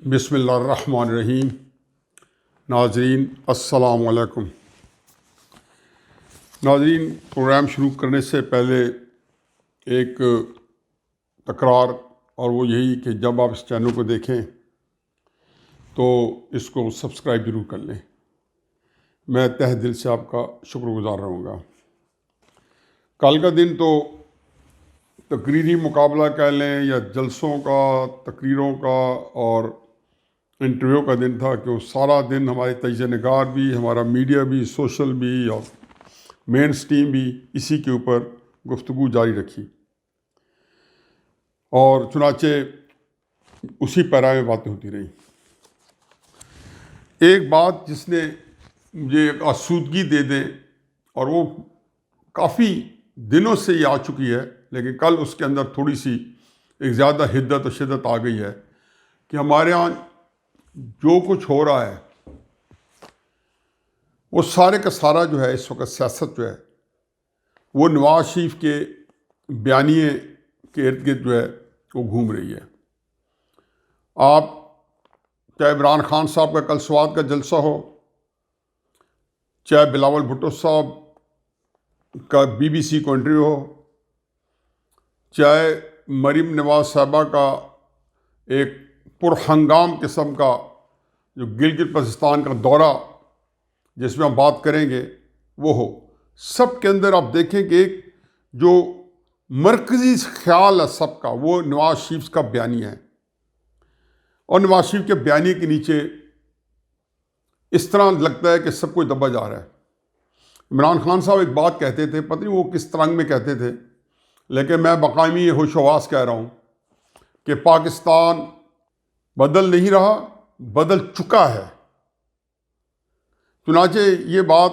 بسم اللہ الرحمن الرحیم۔ ناظرین السلام علیکم۔ ناظرین، پروگرام شروع کرنے سے پہلے ایک تکرار، اور وہ یہی کہ جب آپ اس چینل کو دیکھیں تو اس کو سبسکرائب ضرور کر لیں۔ میں تہ دل سے آپ کا شکر گزار رہوں گا۔ کل کا دن تو تقریری مقابلہ کہہ لیں یا جلسوں کا، تقریروں کا اور انٹرویو کا دن تھا، کہ وہ سارا دن ہمارے تجزیہ نگار بھی، ہمارا میڈیا بھی، سوشل بھی اور مین سٹریم بھی اسی کے اوپر گفتگو جاری رکھی، اور چنانچہ اسی پیرا میں باتیں ہوتی رہیں۔ ایک بات جس نے مجھے ایک آسودگی دے دیں، اور وہ کافی دنوں سے یہ آ چکی ہے، لیکن کل اس کے اندر تھوڑی سی ایک زیادہ حدت و شدت آ گئی ہے، کہ ہمارے ہاں جو کچھ ہو رہا ہے وہ سارے کا سارا جو ہے اس وقت سیاست جو ہے وہ نواز شریف کے بیانیے کے ارد گرد جو ہے وہ گھوم رہی ہے۔ آپ چاہے عمران خان صاحب کا کل سوات کا جلسہ ہو، چاہے بلاول بھٹو صاحب کا BBC کو انٹرویو ہو، چاہے مریم نواز صاحبہ کا ایک پرہنگام قسم کا جو گلگت بلتستان کا دورہ جس میں ہم بات کریں گے وہ ہو، سب کے اندر آپ دیکھیں کہ ایک جو مرکزی خیال ہے سب کا، وہ نواز شریف کا بیانیہ ہے، اور نواز شریف کے بیانیے کے نیچے اس طرح لگتا ہے کہ سب کچھ دبا جا رہا ہے۔ عمران خان صاحب ایک بات کہتے تھے، پتہ نہیں وہ کس طرح میں کہتے تھے، لیکن میں باقاعدگی ہوش و حواس کہہ رہا ہوں کہ پاکستان بدل نہیں رہا، بدل چکا ہے۔ چنانچہ یہ بات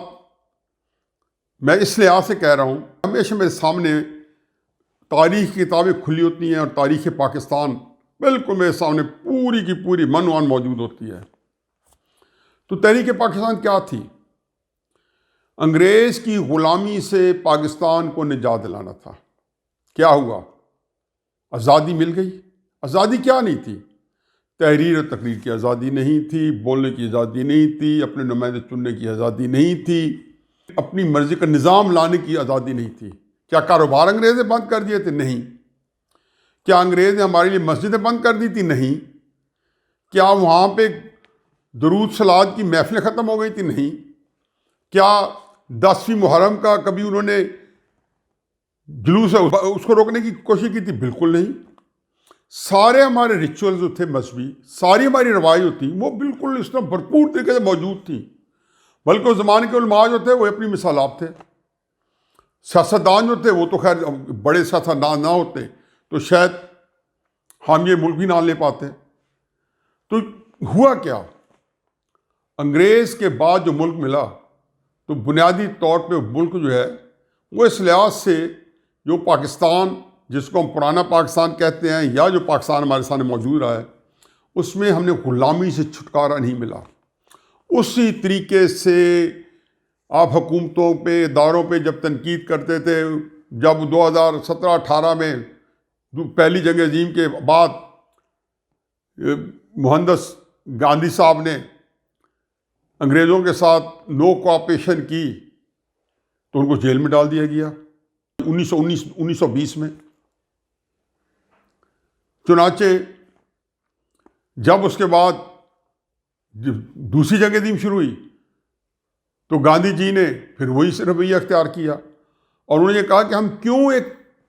میں اس لحاظ سے کہہ رہا ہوں، ہمیشہ میرے سامنے تاریخ کی کتابیں کھلی ہوتی ہیں، اور تاریخ پاکستان بالکل میرے سامنے پوری کی پوری منوان موجود ہوتی ہے۔ تو تحریک پاکستان کیا تھی؟ انگریز کی غلامی سے پاکستان کو نجات دلانا تھا۔ کیا ہوا؟ آزادی مل گئی۔ آزادی کیا نہیں تھی؟ تحریر و تقریر کی آزادی نہیں تھی، بولنے کی آزادی نہیں تھی، اپنے نمائندے چننے کی آزادی نہیں تھی، اپنی مرضی کا نظام لانے کی آزادی نہیں تھی۔ کیا کاروبار انگریز نے بند کر دیے تھے؟ نہیں۔ کیا انگریز نے ہمارے لیے مسجدیں بند کر دی تھی؟ نہیں۔ کیا وہاں پہ درود صلوات کی محفلیں ختم ہو گئی تھی؟ نہیں۔ کیا 10ویں محرم کا کبھی انہوں نے جلوس اس کو روکنے کی کوشش کی تھی؟ بالکل نہیں۔ سارے ہمارے ریچولز جو تھے مذہبی، ساری ہماری روایت تھیں، وہ بالکل اس طرح بھرپور طریقے سے موجود تھیں، بلکہ اس زمانے کے علماء جو تھے وہ اپنی مثال آپ تھے۔ سیاستدان جو تھے وہ تو خیر بڑے سیاستدان نہ ہوتے تو شاید ہم یہ ملک بھی نہ لے پاتے۔ تو ہوا کیا؟ انگریز کے بعد جو ملک ملا، تو بنیادی طور پہ ملک جو ہے وہ اس لحاظ سے جو پاکستان، جس کو ہم پرانا پاکستان کہتے ہیں، یا جو پاکستان ہمارے سامنے موجود رہا ہے، اس میں ہم نے غلامی سے چھٹکارا نہیں ملا۔ اسی طریقے سے آپ حکومتوں پہ، اداروں پہ جب تنقید کرتے تھے، جب 2017-18 میں پہلی جنگ عظیم کے بعد مہندس گاندھی صاحب نے انگریزوں کے ساتھ نو کوآپریشن کی تو ان کو جیل میں ڈال دیا گیا 1920 میں۔ چنانچہ جب اس کے بعد دوسری جنگ عظیم شروع ہوئی تو گاندھی جی نے پھر وہی رویہ اختیار کیا، اور انہوں نے یہ کہا کہ ہم کیوں ایک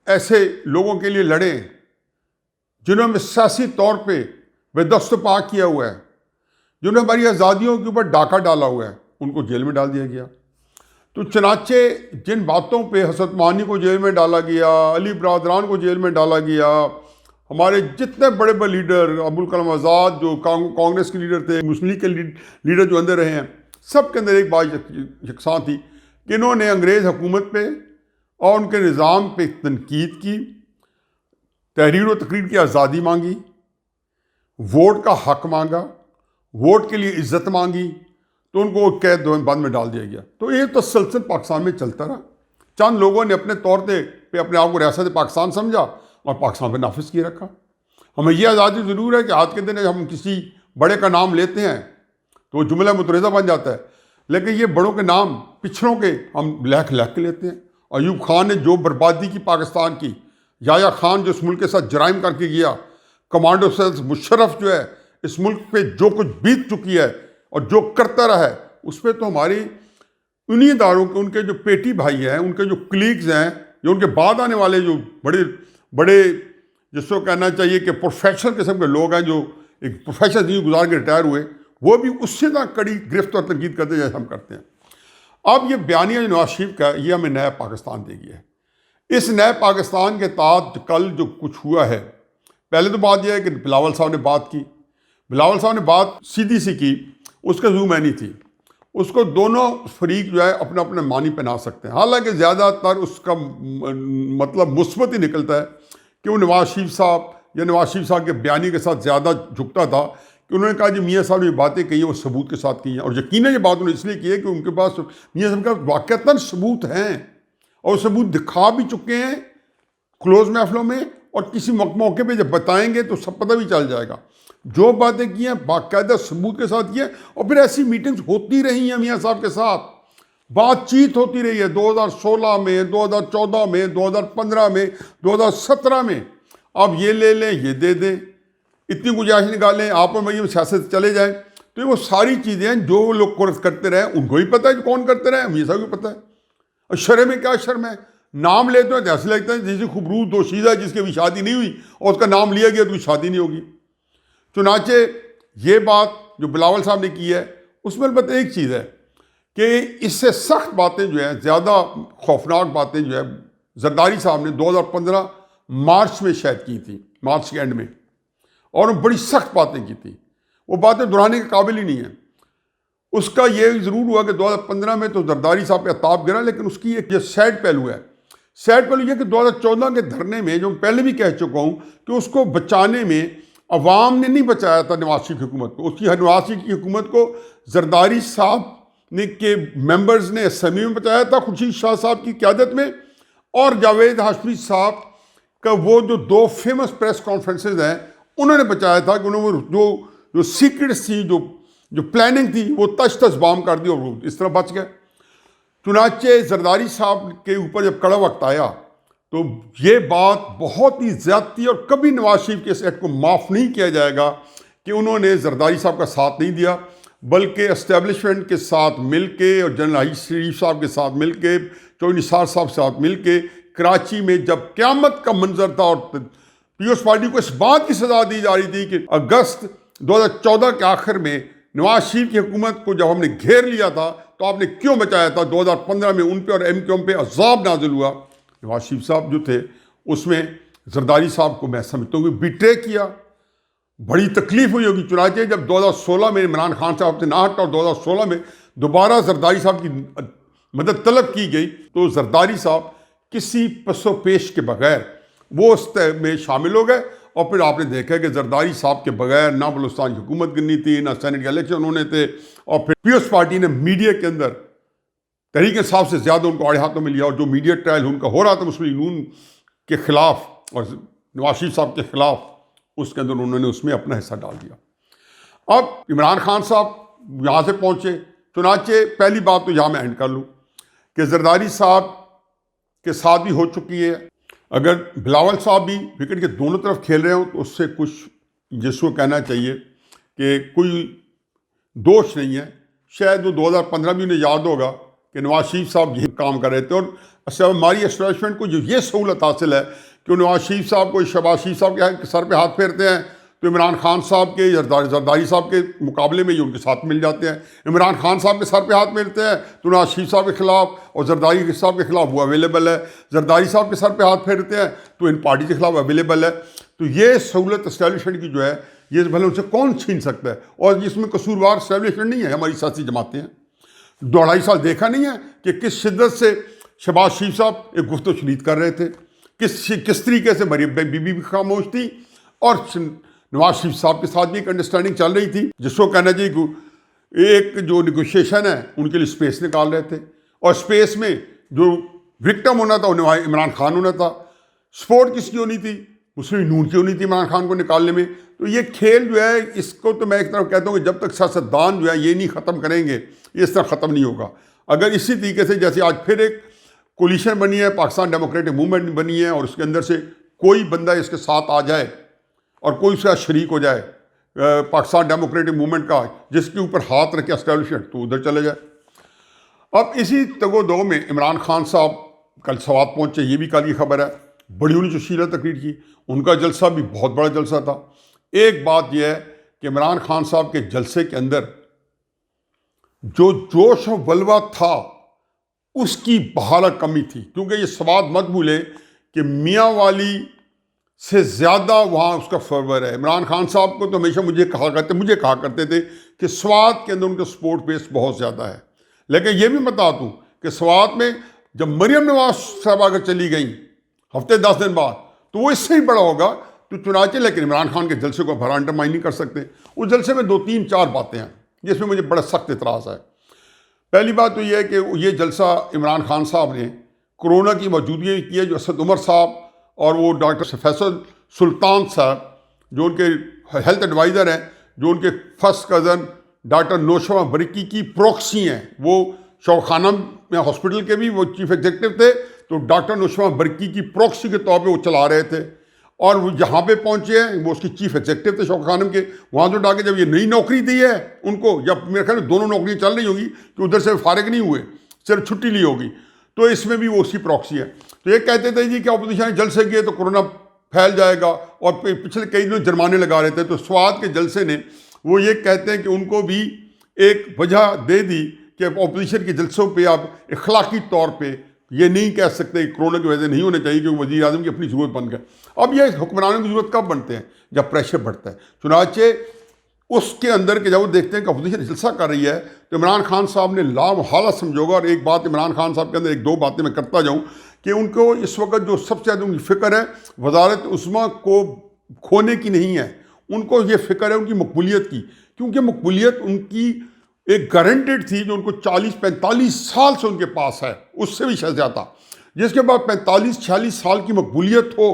ایسے لوگوں کے لیے لڑیں جنہوں نے سیاسی طور پہ بے دست و پا کیا ہوا ہے، جنہوں نے ہماری آزادیوں کے اوپر ڈاکہ ڈالا ہوا ہے، ان کو جیل میں ڈال دیا گیا۔ تو چنانچہ جن باتوں پہ حسرت مانی کو جیل میں ڈالا گیا، علی برادران کو جیل میں ڈالا گیا، ہمارے جتنے بڑے بڑے لیڈر، ابوالکلام آزاد جو کانگریس کے لیڈر تھے، مسلم لیگ کے لیڈر جو اندر رہے ہیں، سب کے اندر ایک بات یکساں تھی کہ انہوں نے انگریز حکومت پہ اور ان کے نظام پہ تنقید کی، تحریر و تقریر کی آزادی مانگی، ووٹ کا حق مانگا، ووٹ کے لیے عزت مانگی، تو ان کو قید بند میں ڈال دیا گیا۔ تو یہ تسلسل پاکستان میں چلتا رہا۔ چند لوگوں نے اپنے طور پہ اپنے آپ کو ریاست پاکستان سمجھا اور پاکستان پہ نافذ کیے رکھا۔ ہمیں یہ آزادی ضرور ہے کہ آج کے دن ہم کسی بڑے کا نام لیتے ہیں تو وہ جملہ مترجمہ بن جاتا ہے، لیکن یہ بڑوں کے نام پچھڑوں کے ہم لکھ کے لیتے ہیں۔ ایوب خان نے جو بربادی کی پاکستان کی، یحییٰ خان جو اس ملک کے ساتھ جرائم کر کے گیا، کمانڈو سیل مشرف جو ہے اس ملک پہ جو کچھ بیت چکی ہے اور جو کرتا رہا ہے، اس پہ تو ہماری انہی اداروں کے ان کے جو پیٹی بھائی ہیں، ان کے جو کلیگز ہیں، جو ان کے بعد آنے والے جو بڑے بڑے جس کو کہنا چاہیے کہ پروفیشنل قسم کے لوگ ہیں، جو ایک پروفیشنل زندگی گزار کے ریٹائر ہوئے، وہ بھی اس سے نہ کڑی گرفت اور تنقید کرتے جیسے ہم کرتے ہیں۔ اب یہ بیانیہ نواز شریف کا یہ ہمیں نیا پاکستان دے گیا ہے۔ اس نئے پاکستان کے تحت کل جو کچھ ہوا ہے، پہلے تو بات یہ ہے کہ بلاول صاحب نے بات کی، بلاول صاحب نے بات سیدھی سی کی، اس کا زو معنی تھی، اس کو دونوں فریق جو ہے اپنا اپنا معنی پہنا سکتے ہیں، حالانکہ زیادہ تر اس کا مطلب مثبت ہی نکلتا ہے کہ وہ نواز شریف صاحب یا نواز شریف صاحب کے بیانی کے ساتھ زیادہ جھکتا تھا کہ انہوں نے کہا جی میاں صاحب نے یہ باتیں کہی ہیں وہ ثبوت کے ساتھ کی ہیں، اور یقیناً یہ بات انہوں نے اس لیے کی ہے کہ ان کے پاس میاں صاحب کا واقعتاً ثبوت ہیں اور ثبوت دکھا بھی چکے ہیں کلوز محفلوں میں، اور کسی موقع پہ جب بتائیں گے تو سب پتہ بھی چل جائے گا۔ جو باتیں کی ہیں باقاعدہ ثبوت کے ساتھ کی ہیں، اور پھر ایسی میٹنگز ہوتی رہی ہیں میاں صاحب کے ساتھ، بات چیت ہوتی رہی ہے 2016 میں، 2014 میں، 2015 میں، 2017 میں۔ اب یہ لے لیں، یہ دے دیں، اتنی گنجائش نکالیں، آپ اور میں سیاست چلے جائیں، تو وہ ساری چیزیں ہیں جو لوگ کرتے رہے ان کو ہی پتہ ہے کون کرتے رہے، میاں صاحب کو پتہ ہے۔ اور شرم میں کیا شرم ہے؟ نام لیتے ہیں تو ایسے لگتا ہے جیسے خبرو دوشیزہ جس کی ابھی شادی نہیں ہوئی اور اس کا نام لیا گیا تو اس کی شادی نہیں ہوگی۔ چنانچہ یہ بات جو بلاول صاحب نے کی ہے اس میں البتہ ایک چیز ہے کہ اس سے سخت باتیں جو ہیں، زیادہ خوفناک باتیں جو ہے زرداری صاحب نے 2015 مارچ میں شاید کی تھی، مارچ کے اینڈ میں، اور بڑی سخت باتیں کی تھیں، وہ باتیں دہرانے کے قابل ہی نہیں ہیں۔ اس کا یہ ضرور ہوا کہ 2015 میں تو زرداری صاحب پہ عطاب گرا، لیکن اس کی ایک یہ سیڈ پہلو ہے، سیڈ پہلو یہ کہ 2014 کے دھرنے میں جو پہلے بھی کہہ چکا ہوں کہ اس کو بچانے میں عوام نے نہیں بچایا تھا نواز شریف کی حکومت کو، اس کی نواز شریف کی حکومت کو زرداری صاحب نے کے ممبرز نے اسمبلی میں بچایا تھا خورشید شاہ صاحب کی قیادت میں، اور جاوید ہاشمی صاحب کا وہ جو 2 فیمس پریس کانفرنسز ہیں انہوں نے بچایا تھا کہ انہوں نے جو سیکرٹس تھی، جو پلاننگ تھی وہ تش تش بام کر دی اور وہ اس طرح بچ گئے۔ چنانچہ زرداری صاحب کے اوپر جب کڑا وقت آیا تو یہ بات بہت ہی زیادتی، اور کبھی نواز شریف کے اس ایکٹ کو معاف نہیں کیا جائے گا کہ انہوں نے زرداری صاحب کا ساتھ نہیں دیا، بلکہ اسٹیبلشمنٹ کے ساتھ مل کے اور جنرل شریف صاحب کے ساتھ مل کے، چودھری نثار صاحب کے ساتھ مل کے کراچی میں جب قیامت کا منظر تھا اور پیپلز پارٹی کو اس بات کی سزا دی جا رہی تھی کہ اگست 2014 کے آخر میں نواز شریف کی حکومت کو جب ہم نے گھیر لیا تھا تو آپ نے کیوں بچایا تھا، 2015 میں ان پہ اور ایم کیو ایم پہ عذاب نازل ہوا۔ نواز شریف صاحب جو تھے اس میں زرداری صاحب کو میں سمجھتا ہوں کہ بیٹرے کیا، بڑی تکلیف ہوئی ہوگی۔ چنانچہ جب 2016 میں عمران خان صاحب سے نہ ہٹا اور 2016 میں دوبارہ زرداری صاحب کی مدد طلب کی گئی تو زرداری صاحب کسی پس و پیش کے بغیر وہ اس میں شامل ہو گئے، اور پھر آپ نے دیکھا کہ زرداری صاحب کے بغیر نہ بلوچستان کی حکومت گرنی تھی، نہ سینٹ کے الیکشن ہونے تھے، اور پھر پیپلز پارٹی نے میڈیا کے اندر تحریک انصاف سے زیادہ ان کو آڑے ہاتھوں میں لیا، اور جو میڈیا ٹرائل ان کا ہو رہا تھا مسلم لیگ نون کے خلاف اور نواز شریف صاحب کے خلاف، اس کے اندر انہوں نے اس میں اپنا حصہ ڈال دیا۔ اب عمران خان صاحب یہاں سے پہنچے، چنانچہ پہلی بات تو یہاں میں اینڈ کر لوں کہ زرداری صاحب کے ساتھ بھی ہو چکی ہے، اگر بلاول صاحب بھی وکٹ کے دونوں طرف کھیل رہے ہوں تو اس سے کچھ جس کو کہنا چاہیے کہ کوئی دوش نہیں ہے۔ شاید وہ 2015 بھی انہیں یاد ہوگا کہ نواز شریف صاحب یہی کام کر رہے تھے، اور ہماری اسٹیبلشمنٹ کو جو یہ سہولت حاصل ہے کہ نواز شریف صاحب کو شہباز شریف صاحب کے سر پہ ہاتھ پھیرتے ہیں تو عمران خان صاحب کے زرداری صاحب کے مقابلے میں یہ ان کے ساتھ مل جاتے ہیں، عمران خان صاحب کے سر پہ ہاتھ پھیرتے ہیں تو نواز شریف صاحب کے خلاف اور زرداری صاحب کے خلاف وہ اویلیبل ہے، زرداری صاحب کے سر پہ ہاتھ پھیرتے ہیں تو ان پارٹی کے خلاف اویلیبل ہے۔ تو یہ سہولت اسٹیبلشمنٹ کی جو ہے یہ بھلے ان سے کون چھین سکتا ہے، اور اس میں قصوروار اسٹیبلشمنٹ نہیں ہے، ہماری سیاسی جماعتیں ہیں۔ 2.5 سال دیکھا نہیں ہے کہ کس شدت سے شہباز شریف صاحب ایک گفت و شنید کر رہے تھے، کس طریقے سے مریم بی بی خاموش تھی، اور نواز شریف صاحب کے ساتھ بھی ایک انڈرسٹینڈنگ چل رہی تھی جس کو کہنا چاہیے کہ ایک جو نیگوشیشن ہے ان کے لیے اسپیس نکال رہے تھے، اور اسپیس میں جو وکٹم ہونا تھا عمران خان ہونا تھا، سپورٹ کس کی ہونی تھی، اس میں نون کیوں نہیں تھی عمران خان کو نکالنے میں. تو یہ کھیل جو ہے اس کو تو میں ایک طرف کہتا ہوں کہ جب تک سیاستدان جو ہے یہ نہیں ختم کریں گے یہ اس طرح ختم نہیں ہوگا. اگر اسی طریقے سے جیسے آج پھر ایک کولیشن بنی ہے، پاکستان ڈیموکریٹک موومنٹ بنی ہے، اور اس کے اندر سے کوئی بندہ اس کے ساتھ آ جائے اور کوئی اس کا شریک ہو جائے پاکستان ڈیموکریٹک موومنٹ کا، جس کے اوپر ہاتھ رکھے اسٹیبلشمنٹ، تو ادھر چلے جائے. اب اسی تگ و دو میں عمران خان صاحب کل سوات پہنچے، یہ بھی کل کی خبر ہے. بڑی انہیں جو شیرہ تقریر کی، ان کا جلسہ بھی بہت بڑا جلسہ تھا. ایک بات یہ ہے کہ عمران خان صاحب کے جلسے کے اندر جو جوش و ولوا تھا اس کی بہالہ کمی تھی، کیونکہ یہ سوات مت بھولے کہ میاں والی سے زیادہ وہاں اس کا فیور ہے. عمران خان صاحب کو تو ہمیشہ مجھے کہا کرتے تھے کہ سوات کے اندر ان کا سپورٹ بیس بہت زیادہ ہے. لیکن یہ بھی بتا دوں کہ سوات میں جب مریم نواز صاحب اگر چلی گئیں ہفتے 10 دن بعد تو وہ اس سے ہی بڑا ہوگا. تو چنانچہ لیکن عمران خان کے جلسے کو بھرا انڈرمائن نہیں کر سکتے. اس جلسے میں 2-3-4 باتیں ہیں جس میں مجھے بڑا سخت اعتراض ہے. پہلی بات تو یہ ہے کہ یہ جلسہ عمران خان صاحب نے کرونا کی موجودگی میں کیا. جو اسد عمر صاحب اور وہ ڈاکٹر فیصل سلطان صاحب جو ان کے ہیلتھ ایڈوائزر ہیں، جو ان کے فرسٹ کزن ڈاکٹر نوشوا برقی کی پروکسی ہیں، وہ شوق خانہ میں ہاسپٹل کے بھی وہ چیف ایگزیکٹو تھے، تو ڈاکٹر نوشوا برقی کی پروکسی کے طور پہ وہ چلا رہے تھے. اور وہ جہاں پہ پہنچے ہیں وہ اس کی چیف ایگزیکٹو تھے شوق خانم کے. وہاں تو ڈاکے جب یہ نئی نوکری دی ہے ان کو، یا میرے خیال میں دونوں نوکریاں چل رہی ہوں گی کہ ادھر سے فارغ نہیں ہوئے، صرف چھٹی لی ہوگی، تو اس میں بھی وہ اسی پروکسی ہے. تو یہ کہتے تھے جی کہ اپوزیشن جلسے کیے تو کورونا پھیل جائے گا، اور پچھلے کئی دنوں جرمانے لگا رہے تھے. تو سوات کے جلسے نے وہ یہ کہتے ہیں کہ ان کو بھی ایک وجہ دے دی کہ اپوزیشن کے جلسوں پہ آپ اخلاقی طور پہ یہ نہیں کہہ سکتے کہ کرونا کی وجہ سے نہیں ہونے چاہیے کیونکہ وزیر اعظم کی اپنی ضرورت بن گئے. اب یہ حکمرانوں کی ضرورت کب بنتے ہیں؟ جب پریشر بڑھتا ہے. چنانچہ اس کے اندر کہ جب وہ دیکھتے ہیں کہ اپوزیشن جلسہ کر رہی ہے تو عمران خان صاحب نے لامحالہ سمجھوگا. اور ایک بات عمران خان صاحب کے اندر 1-2 باتیں میں کرتا جاؤں کہ ان کو اس وقت جو سب سے زیادہ ان کی فکر ہے وزارت عظمیٰ کو کھونے کی نہیں ہے، ان کو یہ فکر ہے ان کی مقبولیت کی. کیونکہ مقبولیت ان کی ایک گارنٹیڈ تھی جو ان کو 40-45 سال سے ان کے پاس ہے، اس سے بھی زیادہ. جس کے بعد 45-46 سال کی مقبولیت ہو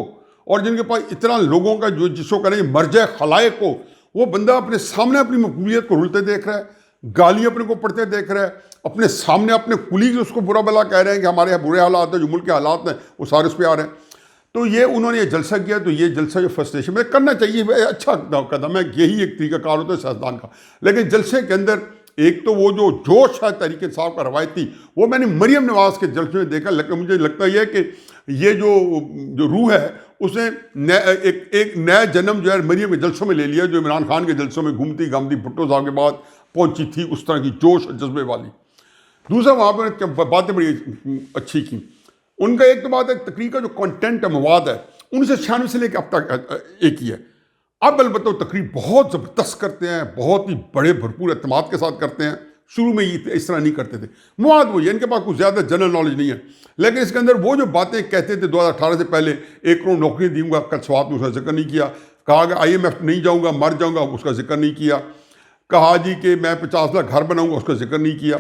اور جن کے پاس اتنا لوگوں کا جو جس کو کریں مرجع خلائق ہو، وہ بندہ اپنے سامنے اپنی مقبولیت کو رلتے دیکھ رہا ہے، گالیاں اپنے کو پڑھتے دیکھ رہا ہے، اپنے سامنے اپنے کولیگ اس کو برا بلا کہہ رہے ہیں کہ ہمارے یہاں برے حالات ہیں، جو ملک کے حالات ہیں وہ سارے اس پہ آ رہے ہیں. تو یہ انہوں نے یہ جلسہ کیا. تو یہ جلسہ جو فرسٹریشن میں کرنا چاہیے، اچھا قدم ہے، یہی ایک طریقہ کار ہوتا ہے سیاستدان کا. لیکن جلسے کے اندر ایک تو وہ جو جوش ہے تحریک انصاف کا روایتی، وہ میں نے مریم نواز کے جلسے میں دیکھا. لیکن مجھے لگتا یہ ہے کہ یہ جو روح ہے اس نے ایک نیا جنم جو ہے مریم کے جلسوں میں لے لیا، جو عمران خان کے جلسوں میں گھومتی گھامتی بھٹو صاحب کے بعد پہنچی تھی، اس طرح کی جوش اور جذبے والی. دوسرا وہاں پہ باتیں بڑی اچھی کی. ان کا ایک تو بات ہے تقریر کا جو کنٹینٹ ہے، مواد ہے، 1996 سے لے کے اب تک ایک ہی ہے. اب البتہ وہ تقریر بہت زبردست کرتے ہیں، بہت ہی بڑے بھرپور اعتماد کے ساتھ کرتے ہیں. شروع میں یہ اس طرح نہیں کرتے تھے. مواد وہی ہے، ان کے پاس کچھ زیادہ جنرل نالج نہیں ہے. لیکن اس کے اندر وہ جو باتیں کہتے تھے 2018 سے پہلے 1 کروڑ نوکری دوں گا، کل سوات میں اس کا ذکر نہیں کیا. کہا کہ IMF نہیں جاؤں گا، مر جاؤں گا، اس کا ذکر نہیں کیا. کہا جی کہ میں 50 لاکھ گھر بناؤں گا، اس کا ذکر نہیں کیا.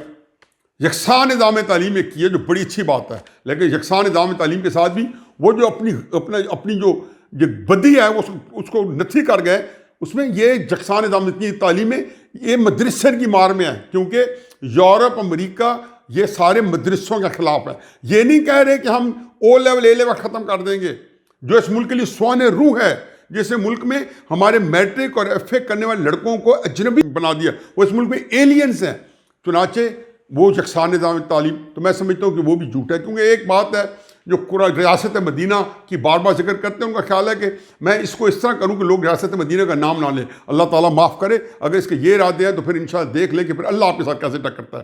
یکساں نظام تعلیم ایک کی ہے جو بڑی اچھی بات ہے، لیکن یکساں نظام تعلیم کے ساتھ بھی وہ جو اپنی جو بدی ہے وہ اس کو نتھی کر گئے. اس میں یہ یکساں نظام تعلیم میں یہ مدرسے کی مار میں ہے، کیونکہ یورپ امریکہ یہ سارے مدرسوں کے خلاف ہے. یہ نہیں کہہ رہے کہ ہم O لیول A لیول ختم کر دیں گے، جو اس ملک کے لیے سوان روح ہے، جیسے ملک میں ہمارے میٹرک اور FA کرنے والے لڑکوں کو اجنبی بنا دیا، وہ اس ملک میں ایلینز ہیں. چنانچہ وہ یکساں نظام تعلیم، تو میں سمجھتا ہوں کہ وہ بھی جھوٹ ہے. کیونکہ ایک بات ہے جو ریاست مدینہ کی بار بار ذکر کرتے ہیں، ان کا خیال ہے کہ میں اس کو اس طرح کروں کہ لوگ ریاست مدینہ کا نام نہ لیں. اللہ تعالیٰ معاف کرے اگر اس کے یہ ارادے ہیں تو پھر انشاءاللہ دیکھ لیں کہ پھر اللہ آپ کے ساتھ کیسے ٹکرتا ہے.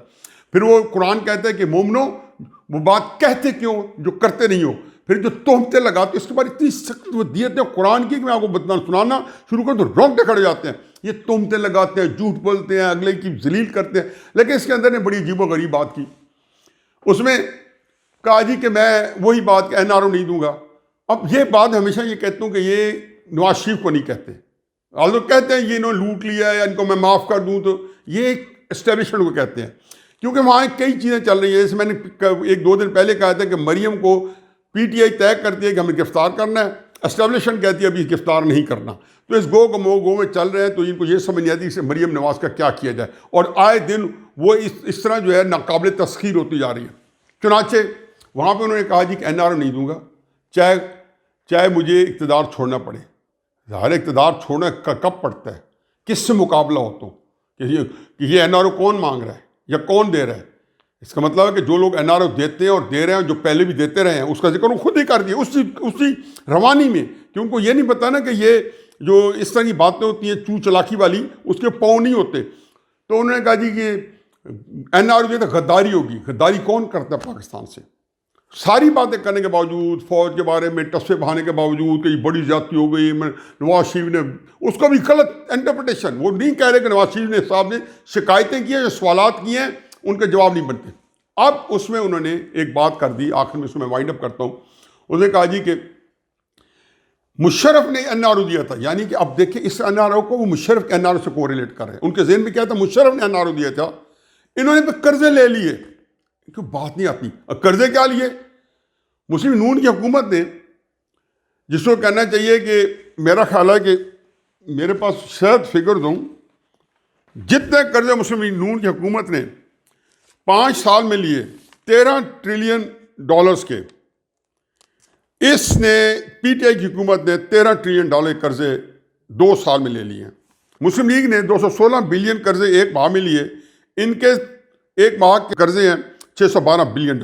پھر وہ قرآن کہتا ہے کہ مومنو وہ بات کہتے کیوں جو کرتے نہیں ہو. پھر جو تہمتیں لگاتے اس کے بعد اتنی سخت ودیت ہے قرآن کی کہ میں آپ کو سنانا شروع کروں تو رونگٹے کھڑے جاتے ہیں. یہ تہمتیں لگاتے ہیں، جھوٹ بولتے ہیں، اگلے کی ذلیل کرتے ہیں. لیکن اس کے اندر نے بڑی عجیب و غریب بات کی. اس میں کہا جی کہ میں وہی بات کہ NRO نہیں دوں گا. اب یہ بات ہمیشہ یہ کہتا ہوں کہ یہ نواز شریف کو نہیں کہتے. آج لوگ کہتے ہیں یہ انہوں نے لوٹ لیا ہے یا ان کو میں معاف کر دوں، تو یہ اسٹیبلشمنٹ کو کہتے ہیں. کیونکہ وہاں کئی چیزیں چل رہی ہیں. جیسے میں نے 1-2 دن پہلے کہا تھا کہ مریم کو PTI طے کرتی ہے کہ ہمیں گرفتار کرنا ہے، اسٹیبلشمنٹ کہتی ہے ابھی گرفتار نہیں کرنا. تو اس گو گو میں چل رہے ہیں. تو ان کو یہ سمجھ نہیں آتی کہ مریم نواز کا کیا کیا جائے, اور آئے دن وہ اس طرح جو ہے ناقابل تسخیر ہوتی جا رہی ہے. چنانچہ وہاں پہ انہوں نے کہا جی کہ این آر او نہیں دوں گا, چاہے مجھے اقتدار چھوڑنا پڑے. ظاہر اقتدار چھوڑنا کب پڑتا ہے, کس سے مقابلہ ہو تو, کہ یہ این آر او کون مانگ رہا ہے یا کون دے رہا ہے. اس کا مطلب ہے کہ جو لوگ این آر او دیتے ہیں اور دے رہے ہیں, جو پہلے بھی دیتے رہے ہیں, اس کا ذکر وہ خود ہی کر دیا اسی روانی میں, کہ ان کو یہ نہیں پتا نا کہ یہ جو اس طرح کی باتیں ہوتی ہیں چو چلاکی والی, اس کے پاؤں نہیں ہوتے. تو انہوں نے کہا جی کہ این آر او تو غداری ہوگی. غداری کون کرتا ہے پاکستان سے؟ ساری باتیں کرنے کے باوجود, فوج کے بارے میں ٹسے بہانے کے باوجود کہ یہ بڑی زیادتی ہو گئی, نواز شریف نے اس کا بھی غلط انٹرپریٹیشن. وہ نہیں کہہ رہے کہ نواز شریف صاحب نے شکایتیں کی ہیں, جو سوالات کیے ہیں ان کے جواب نہیں بنتے. اب اس میں انہوں نے ایک بات کر دی, آخر میں اس میں وائنڈ اپ کرتا ہوں. انہوں نے کہا جی کہ مشرف نے این آر او دیا تھا, یعنی کہ اب دیکھیں اس این آر او کو وہ مشرف کے این آر او سے کو ریلیٹ کر رہے ہیں. ان کے ذہن میں کیا تھا, مشرف نے این آر او دیا تھا, انہوں نے پھر قرضے لے لیے. کیوں بات نہیں آتی. اب قرضے کیا لیے؟ مسلم نون کی حکومت نے, جس کو کہنا چاہیے کہ میرا خیال ہے کہ میرے پاس شاید فگر دوں, جتنے قرضے مسلم نون کی حکومت نے 5 سال میں لیے $13 ٹریلین کے, اس نے پی ٹی آئی کی حکومت نے $13 ٹریلین قرضے 2 سال میں لے لیے ہیں. مسلم لیگ نے 216 بلین قرضے ایک ماہ میں لیے, ان کے ایک ماہ کے قرضے ہیں $612 بلین.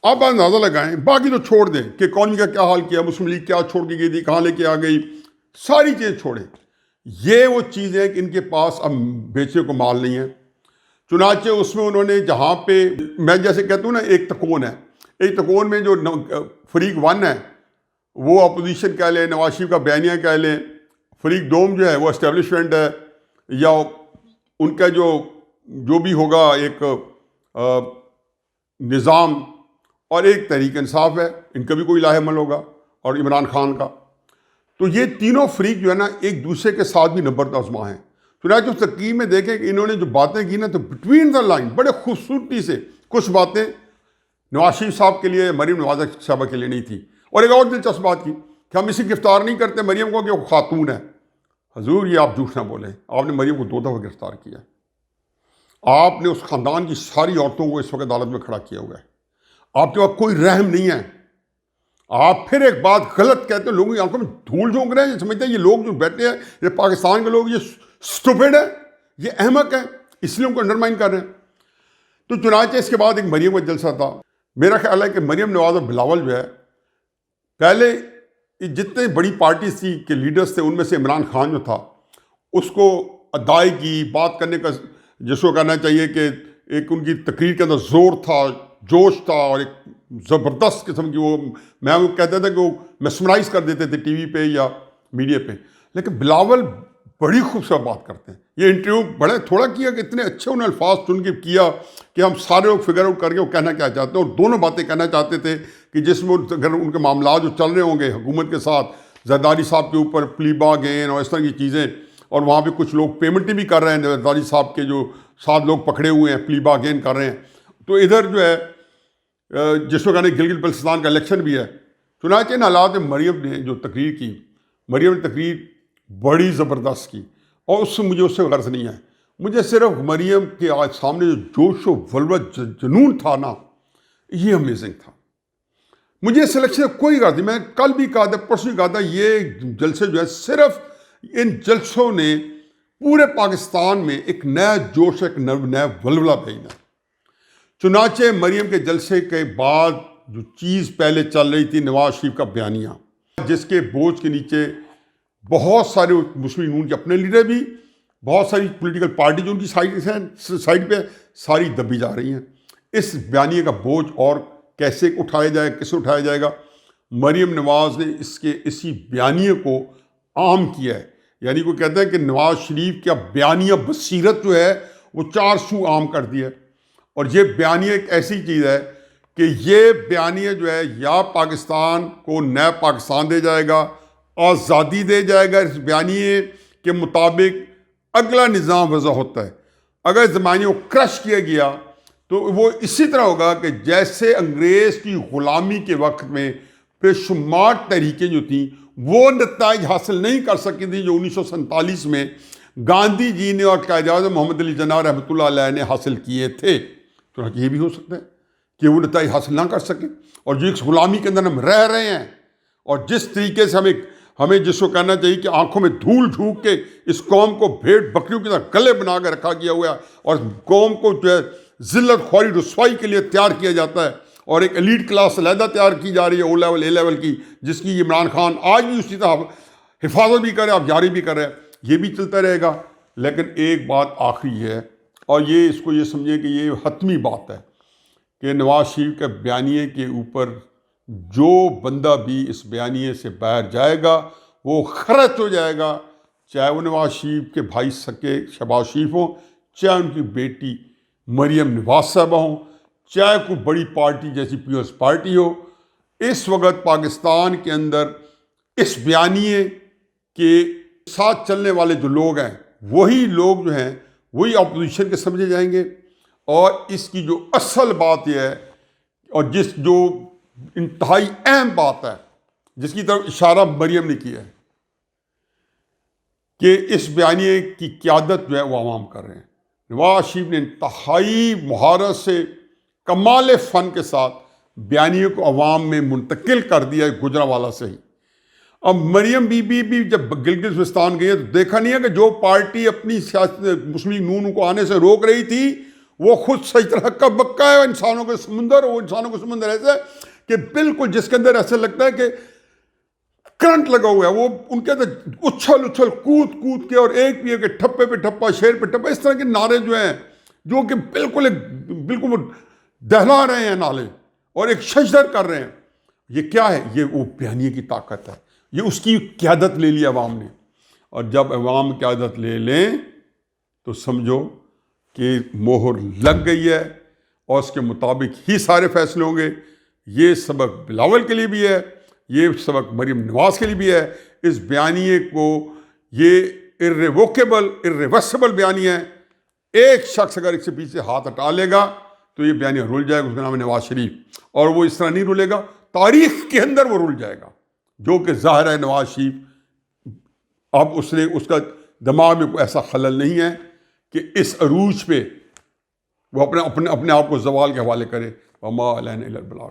اب اندازہ لگائیں, باقی تو چھوڑ دیں کہ اکانومی کا کیا حال کیا, مسلم لیگ کیا چھوڑ کے گئی تھی, کہاں لے کے آ گئی, ساری چیزیں چھوڑیں. یہ وہ چیزیں کہ ان کے پاس اب بیچنے کو مال نہیں ہے. چنانچہ اس میں انہوں نے جہاں پہ, میں جیسے کہتا ہوں نا, ایک تکون ہے, ایک تکون میں جو فریق 1 ہے وہ اپوزیشن کہہ لیں, نواز شریف کا بیانیہ کہہ لیں, فریق 2 جو ہے وہ اسٹیبلشمنٹ ہے, یا ان کا جو بھی ہوگا ایک نظام, اور ایک تحریک انصاف ہے, ان کا بھی کوئی لاہ عمل ہوگا, اور عمران خان کا. تو یہ تینوں فریق جو ہے نا ایک دوسرے کے ساتھ بھی نبرد آزما ہیں. چنانچہ اس تقریر میں دیکھیں کہ انہوں نے جو باتیں کی نا, تو بٹوین دا لائن بڑے خوبصورتی سے کچھ باتیں نواز شریف صاحب کے لیے, مریم نواز صاحبہ کے لیے نہیں تھی. اور ایک اور دلچسپ بات کی کہ ہم اسے گرفتار نہیں کرتے مریم کو کہ وہ خاتون ہے. حضور یہ آپ جھوٹ نہ بولیں, آپ نے مریم کو 2 دفعہ گرفتار کیا. آپ نے اس خاندان کی ساری عورتوں کو اس وقت عدالت میں کھڑا کیا ہوا ہے. آپ کے پاس کوئی رحم نہیں ہے. آپ پھر ایک بات غلط کہتے ہیں, لوگوں کی آنکھوں میں دھول جھونک رہے ہیں, سمجھتے ہیں یہ لوگ جو بیٹھے ہیں, یہ پاکستان کے لوگ یہ اسٹوپڈ ہے, یہ احمق ہے, اس لیے ان کو انڈرمائن کر رہے ہیں. تو چنانچہ اس کے بعد ایک مریم کا جلسہ تھا. میرا خیال ہے کہ مریم نواز اور بلاول جو ہے, پہلے جتنے بڑی پارٹیز تھی کہ لیڈرز تھے, ان میں سے عمران خان جو تھا اس کو ادائیگی بات کرنے کا, جس کو کہنا چاہیے کہ ایک ان کی تقریر کے اندر زور تھا, جوش تھا, اور ایک زبردست قسم کی میں وہ کہتا تھا کہ وہ میسمرائز کر دیتے تھے ٹی وی پہ یا میڈیا پہ. لیکن بلاول بڑی خوبصورت بات کرتے ہیں. یہ انٹرویو بڑے تھوڑا کیا کہ اتنے اچھے انہوں نے الفاظ چن کے کیا کہ ہم سارے لوگ فگر آؤٹ کر کے وہ کہنا کیا چاہتے ہیں. اور دونوں باتیں کہنا چاہتے تھے کہ جس میں اگر ان کے معاملات جو چل رہے ہوں گے حکومت کے ساتھ, زرداری صاحب کے اوپر پلی باغین اور اس طرح کی چیزیں, اور وہاں پہ کچھ لوگ پیمنٹیں بھی کر رہے ہیں, زرداری صاحب کے جو 7 لوگ پکڑے ہوئے ہیں پلی باغین کر رہے ہیں. تو ادھر جو ہے جس کو کہنے گلگت بلتستان کا الیکشن بھی ہے. چنانچہ ان حالات میں مریم نے جو تقریر کی, مریم نے تقریر بڑی زبردست کی, اور اس سے غرض نہیں ہے. مجھے صرف مریم کے آج سامنے جو جوش و ولولہ جنون تھا نا, یہ امیزنگ تھا. مجھے سلیکشن کوئی غرض نہیں. میں کل بھی کہا تھا, پرسوں بھی کہا تھا, یہ جلسے جو ہے صرف ان جلسوں نے پورے پاکستان میں ایک نیا جوش, ایک نیا ولولہ بھیجا. چنانچہ مریم کے جلسے کے بعد جو چیز پہلے چل رہی تھی, نواز شریف کا بیانیہ, جس کے بوجھ کے نیچے بہت سارے مسلم نون کے اپنے لیڈر بھی, بہت ساری پولیٹیکل پارٹی جو ان کی سائڈ پہ ساری دبی جا رہی ہیں. اس بیانیے کا بوجھ اور کیسے اٹھایا جائے, کیسے اٹھایا جائے گا. مریم نواز نے اسی بیانیے کو عام کیا ہے. یعنی کوئی کہتا ہے کہ نواز شریف کا بیانیہ بصیرت جو ہے وہ 4 سو عام کر دیا. اور یہ بیانیہ ایک ایسی چیز ہے کہ یہ بیانیہ جو ہے یا پاکستان کو نیا پاکستان دے جائے گا, آزادی دے جائے گا. اس بیانیے کے مطابق اگلا نظام وضع ہوتا ہے. اگر اس زمانے کو کرش کیا گیا تو وہ اسی طرح ہوگا کہ جیسے انگریز کی غلامی کے وقت میں بے شمار تحریکیں جو تھیں وہ نتائج حاصل نہیں کر سکی تھیں جو 1947 میں گاندھی جی نے اور قائد اعظم محمد علی جناح رحمۃ اللہ علیہ نے حاصل کیے تھے. تو یہ بھی ہو سکتا ہے کہ وہ نتائج حاصل نہ کر سکیں، اور جو اس غلامی کے اندر ہم رہ رہے ہیں، اور جس طریقے سے ہمیں جس کو کہنا چاہیے کہ آنکھوں میں دھول جھونک کے اس قوم کو بھیڑ بکریوں کی طرح گلے بنا کے رکھا گیا ہوا ہے، اور قوم کو جو ہے ذلت خواری رسوائی کے لیے تیار کیا جاتا ہے، اور ایک ایلیٹ کلاس علیحدہ تیار کی جا رہی ہے او لیول اے لیول کی، جس کی عمران خان آج بھی اسی طرح حفاظت بھی کر رہے ہیں، اب جاری بھی کر رہے ہیں. یہ بھی چلتا رہے گا. لیکن ایک بات آخری ہے، اور اس کو یہ سمجھیں کہ یہ حتمی بات ہے کہ نواز شریف کے بیانیے کے اوپر جو بندہ بھی اس بیانیے سے باہر جائے گا وہ خرچ ہو جائے گا، چاہے وہ نواز شریف کے بھائی سکے شہباز شریف ہوں، چاہے ان کی بیٹی مریم نواز صاحبہ ہوں، چاہے کوئی بڑی پارٹی جیسی پیپلز پارٹی ہو. اس وقت پاکستان کے اندر اس بیانیے کے ساتھ چلنے والے جو لوگ ہیں وہی لوگ جو ہیں وہی اپوزیشن کے سمجھے جائیں گے. اور اس کی جو اصل بات یہ ہے، اور جو انتہائی اہم بات ہے جس کی طرف اشارہ مریم نے کیا ہے، کہ اس بیانیے کی قیادت جو ہے وہ عوام کر رہے ہیں. نواز شریف نے انتہائی مہارت سے کمال فن کے ساتھ بیانیے کو عوام میں منتقل کر دیا ہے گجرانوالہ سے ہی. اب مریم بی بی بھی جب گلگت بلتستان گئی ہے تو دیکھا نہیں ہے کہ جو پارٹی اپنی سیاست مسلم لیگ نون کو آنے سے روک رہی تھی وہ خود صحیح طرح کا بکا ہے انسانوں کے سمندر. وہ انسانوں کے سمندر ایسے کہ بالکل جس کے اندر ایسے لگتا ہے کہ کرنٹ لگا ہوا ہے. وہ ان کے اندر اچھل کود کے، اور ایک بھی ہے کہ ٹھپے پہ ٹھپا شیر پہ ٹھپا، اس طرح کے نعرے جو ہیں جو کہ بالکل دہلا رہے ہیں نعرے، اور ایک شجر کر رہے ہیں. یہ کیا ہے؟ یہ وہ بیانیے کی طاقت ہے. یہ اس کی قیادت لے لی عوام نے، اور جب عوام قیادت لے لیں تو سمجھو کہ مہر لگ گئی ہے، اور اس کے مطابق ہی سارے فیصلے ہوں گے. یہ سبق بلاول کے لیے بھی ہے، یہ سبق مریم نواز کے لیے بھی ہے. اس بیانیے کو یہ irreversible بیانیہ ہے. ایک شخص اگر اس سے پیچھے ہاتھ ہٹا لے گا تو یہ بیانیہ رول جائے گا. اس کا نام ہے نواز شریف، اور وہ اس طرح نہیں رولے گا، تاریخ کے اندر وہ رول جائے گا. جو کہ ظاہر ہے نواز شریف اب اس کا دماغ میں کوئی ایسا خلل نہیں ہے کہ اس عروج پہ وہ اپنے آپ کو زوال کے حوالے کرے. وما علینا الا البلاغ.